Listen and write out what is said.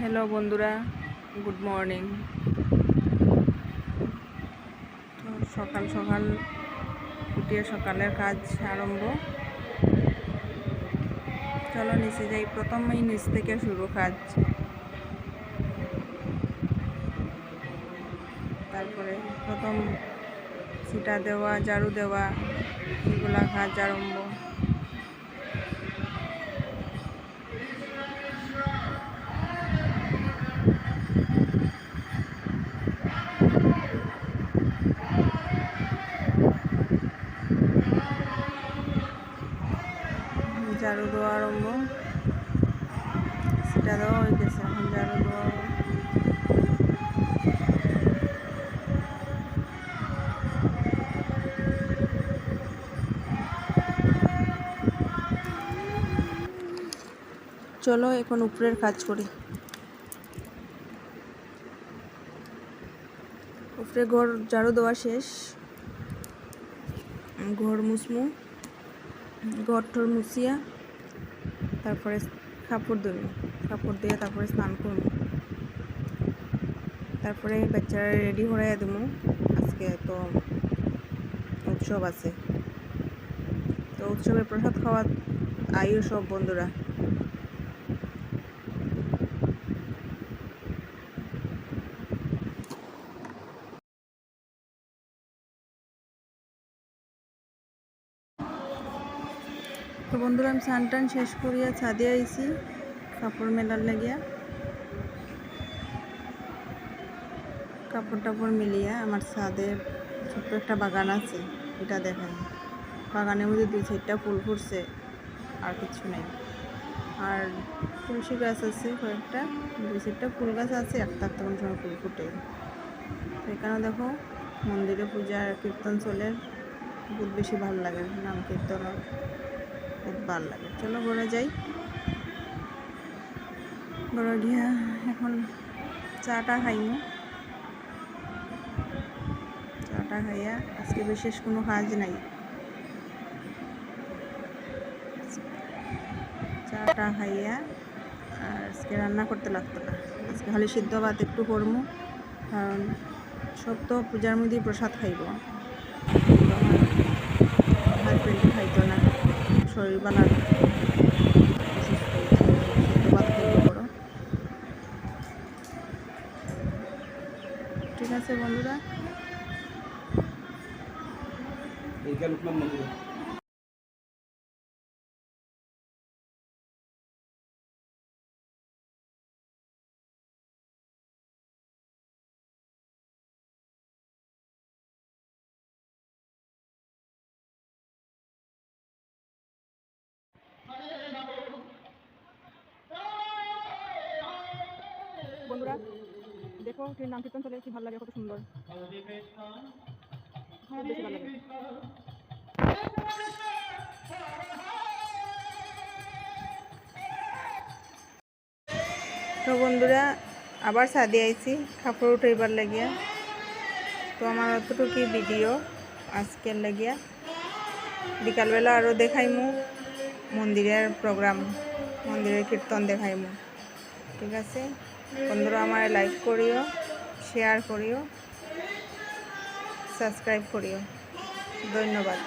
Hello বন্ধুরা, good morning. তো সকাল সকাল উঠিয়ে সকালের কাজ আরম্ভ। চলো নিচে যাই, প্রথমেই নিচ থেকে শুরু কাজ। তারপরে প্রথম ছিটা দেওয়া, ঝাড়ু দেওয়া, এগুলা কাজ আরম্ভ। ঝাড়ু দেওয়া আরম্ভ, ছিটা দেওয়া হয়ে গেছে, এখন ঝাড়ু দেওয়া। চলো এখন উপরের কাজ করি। উপরে ঘর ঝাড়ু দেওয়া শেষ, ঘর মুসমু, ঘর ঠর মুছিয়া তারপরে কাপড় ধরবো, কাপড় দিয়ে তারপরে স্নান করবো, তারপরে বাচ্চারা রেডি হয়ে দেবো। আজকে তো উৎসব আছে, তো উৎসবে প্রসাদ খাওয়া আয়ু সব বন্ধুরা। তো বন্ধুরা আমি স্নান টান শেষ করিয়া ছাদে আইছি কাপড় মেলার লাগিয়া। কাপড় টাপড় মিলিয়া আমার ছাদে ছোট্ট একটা বাগান আছে, এটা দেখেন। বাগানের মধ্যে 2-4টা ফুল ফুটছে, আর কিছু নেই। আর তুলসী গাছ আছে কয়েকটা, 2-4টা ফুল গাছ আছে, একটা কোনো সময় ফুল ফুটে। তো এখানে দেখো মন্দিরে পূজা কীর্তন চলে, বহুত বেশি ভালো লাগে, নাম কীর্তন বহুত ভালো লাগে। চলো ঘরে যাই, ঘরে গিয়া এখন চাটা খাইমু। চাটা খাইয়া, আজকে বিশেষ কোনো কাজ নাই, চাটা খাইয়া আর আজকে রান্না করতে লাগতো না। আজকে খালি সিদ্ধ ভাত একটু করবো, কারণ সব তো পূজার মধ্যেই প্রসাদ খাইব, হাজবেন্ডে খাইতো না, শরীর বানার অসুস্থ হয়েছে, সিদ্ধ ভাত খাইব করো। ঠিক আছে বন্ধুরা, বন্ধুরা দেখো নাম কীর্তন চলে, কি ভালো লাগে, কত সুন্দর, বেশি ভালো লাগে। তো বন্ধুরা আবার ছাদে আইছি কাপড় উঠাইবার লাগিয়া। তো আমার অতটুকু ভিডিও আজকের লাগিয়া, বিকালবেলা আরও দেখাইমু মন্দিরের প্রোগ্রাম, মন্দিরের কীর্তন দেখাইমু। ঠিক আছে বন্ধুরা, আমার লাইক করিও, শেয়ার করিও, সাবস্ক্রাইব করিও। ধন্যবাদ।